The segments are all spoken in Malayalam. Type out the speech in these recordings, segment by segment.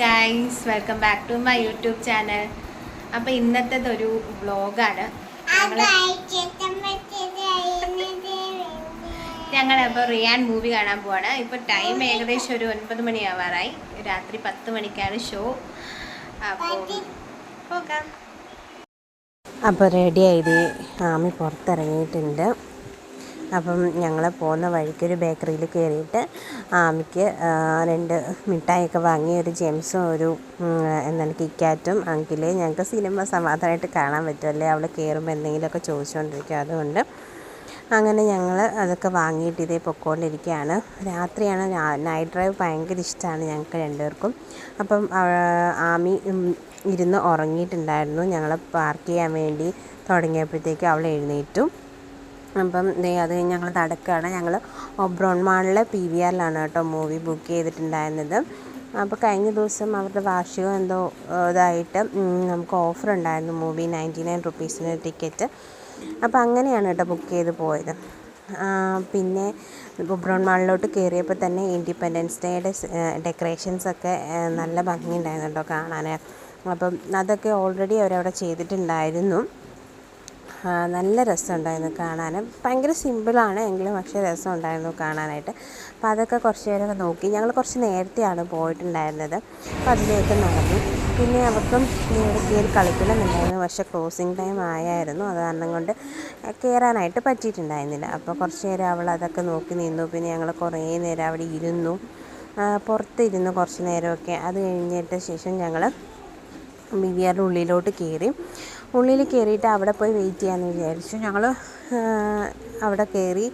Guys, welcome back to my YouTube channel. അപ്പോൾ ഇന്നത്തേതൊരു വ്ളോഗാണ്. ഞങ്ങളപ്പോൾ റിയാൻ മൂവി കാണാൻ പോവാണ്. ഇപ്പോൾ ടൈം ഏകദേശം ഒരു 9 മണിയാവാറായി. രാത്രി 10 മണിക്കാണ് ഷോ. അപ്പോൾ പോകാം. അപ്പോൾ റെഡി ആയത് ആമി പുറത്തിറങ്ങിയിട്ടുണ്ട്. അപ്പം ഞങ്ങൾ പോകുന്ന വഴിക്കൊരു ബേക്കറിയിൽ കയറിയിട്ട് ആമിക്ക് 2 മിഠായിയൊക്കെ വാങ്ങി, ഒരു ജെംസും ഒരു കിറ്റ്കാറ്റും. അങ്കിലേ ഞങ്ങൾക്ക് സിനിമ സമാധാനമായിട്ട് കാണാൻ പറ്റുമല്ലേ, അവിടെ കയറുമ്പോൾ എന്തെങ്കിലുമൊക്കെ ചോദിച്ചുകൊണ്ടിരിക്കും. അതുകൊണ്ട് അങ്ങനെ ഞങ്ങൾ അതൊക്കെ വാങ്ങിയിട്ട് ഇതേ പൊയ്ക്കൊണ്ടിരിക്കുകയാണ്. രാത്രിയാണ്, നൈറ്റ് ഡ്രൈവ് ഭയങ്കര ഇഷ്ടമാണ് ഞങ്ങൾക്ക് രണ്ടുപേർക്കും. അപ്പം ആമി ഇരുന്ന് ഉറങ്ങിയിട്ടുണ്ടായിരുന്നു. ഞങ്ങൾ പാർക്ക് ചെയ്യാൻ വേണ്ടി തുടങ്ങിയപ്പോഴത്തേക്ക് അവൾ എഴുന്നേറ്റു. അപ്പം അത് കഴിഞ്ഞ് ഞങ്ങൾ നടക്കുകയാണ്. ഞങ്ങൾ ഒബ്രോൺ മാളിലെ PVRലാണ് കേട്ടോ മൂവി ബുക്ക് ചെയ്തിട്ടുണ്ടായിരുന്നത്. അപ്പോൾ കഴിഞ്ഞ ദിവസം അവരുടെ വാർഷികം എന്തോ ഇതായിട്ട് നമുക്ക് ഓഫർ ഉണ്ടായിരുന്നു, മൂവി 99 റുപ്പീസിന് ടിക്കറ്റ്. അപ്പോൾ അങ്ങനെയാണ് കേട്ടോ ബുക്ക് ചെയ്ത് പോയത്. പിന്നെ ഒബ്രോൺ മാളിലോട്ട് കയറിയപ്പോൾ തന്നെ ഇൻഡിപെൻഡൻസ് ഡേയുടെ ഡെക്കറേഷൻസൊക്കെ നല്ല ഭംഗിയുണ്ടായിരുന്നു കേട്ടോ കാണാൻ. അപ്പം അതൊക്കെ ഓൾറെഡി അവരവിടെ ചെയ്തിട്ടുണ്ടായിരുന്നു. നല്ല രസമുണ്ടായിരുന്നു കാണാൻ. ഭയങ്കര സിമ്പിളാണ് എങ്കിലും പക്ഷേ രസമുണ്ടായിരുന്നു കാണാനായിട്ട്. അപ്പോൾ അതൊക്കെ കുറച്ച് നേരമൊക്കെ നോക്കി. ഞങ്ങൾ കുറച്ച് നേരത്തെയാണ് പോയിട്ടുണ്ടായിരുന്നത്. അപ്പോൾ അതിലേക്ക് നടന്നു. പിന്നെ അവർക്കും ഇവിടെ കയറി കളിക്കണമെന്നുണ്ടായിരുന്നു, പക്ഷേ ക്ലോസിങ് ടൈം ആയായിരുന്നു. അത് കാരണം കൊണ്ട് കയറാനായിട്ട് പറ്റിയിട്ടുണ്ടായിരുന്നില്ല. അപ്പോൾ കുറച്ച് നേരം അവൾ അതൊക്കെ നോക്കി നിന്നു. പിന്നെ ഞങ്ങൾ കുറേ നേരം അവിടെ ഇരുന്നു, പുറത്തിരുന്നു കുറച്ച് നേരമൊക്കെ. അത് കഴിഞ്ഞിട്ട് ശേഷം ഞങ്ങൾ PVRയുടെ ഉള്ളിലോട്ട് കയറി. ഉള്ളിൽ കയറിയിട്ട് അവിടെ പോയി വെയിറ്റ് ചെയ്യാമെന്ന് വിചാരിച്ചു. ഞങ്ങൾ അവിടെ കയറി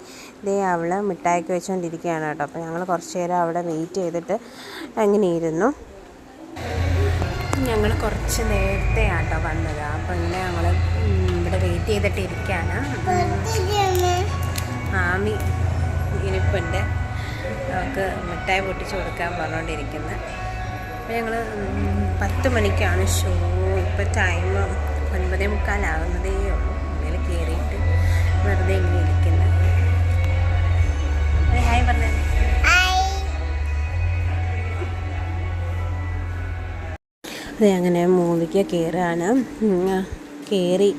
അവൾ മിഠായിക്ക് വെച്ചുകൊണ്ടിരിക്കുകയാണ് കേട്ടോ. അപ്പോൾ ഞങ്ങൾ കുറച്ച് നേരം അവിടെ വെയിറ്റ് ചെയ്തിട്ട് അങ്ങനെ ഇരുന്നു. ഞങ്ങൾ കുറച്ച് നേരത്തെ ആട്ടോ വന്നത്. അപ്പോൾ ഇങ്ങനെ ഞങ്ങൾ ഇവിടെ വെയിറ്റ് ചെയ്തിട്ട് ഇരിക്കുകയാണ്. ആമി ഇരിപ്പുണ്ട്, അവൾക്ക് മിഠായി പൊട്ടിച്ച് കൊടുക്കാൻ പറഞ്ഞുകൊണ്ടിരിക്കുന്നത്. അപ്പോൾ ഞങ്ങൾ 10 മണിക്കാണ് ഷോ. ഇപ്പോൾ ടൈം 9:45 ആകുന്നതേ ഉള്ളൂ. അങ്ങനെ കയറിയിട്ട് വെറുതെ ഇങ്ങനെ ഇരിക്കുന്നത്. ഹായ് പറഞ്ഞേ. അതെ, അങ്ങനെ മൂവിക്ക് കയറുകയാണ്. കയറി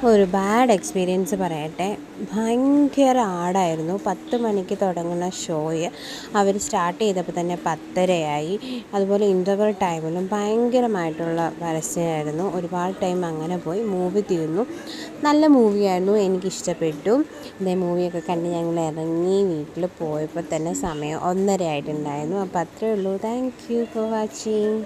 ഒരു ബാഡ് എക്സ്പീരിയൻസ് പറയട്ടെ. ഭയങ്കര ആടായിരുന്നു. 10 മണിക്ക് തുടങ്ങുന്ന ഷോയെ അവർ സ്റ്റാർട്ട് ചെയ്തപ്പോൾ തന്നെ 10:30 അതുപോലെ ഇൻ്റർവൽ ടൈമിലും ഭയങ്കരമായിട്ടുള്ള പരസ്യമായിരുന്നു. ഒരുപാട് ടൈം അങ്ങനെ പോയി. മൂവി തീർന്നു. നല്ല മൂവിയായിരുന്നു, എനിക്കിഷ്ടപ്പെട്ടു. ഇതേ മൂവിയൊക്കെ കണ്ട് ഞങ്ങൾ ഇറങ്ങി വീട്ടിൽ പോയപ്പോൾ തന്നെ സമയം 1:30 ആയിട്ടുണ്ടായിരുന്നു. അപ്പോൾ അത്രയേ ഉള്ളൂ. Thank you for watching.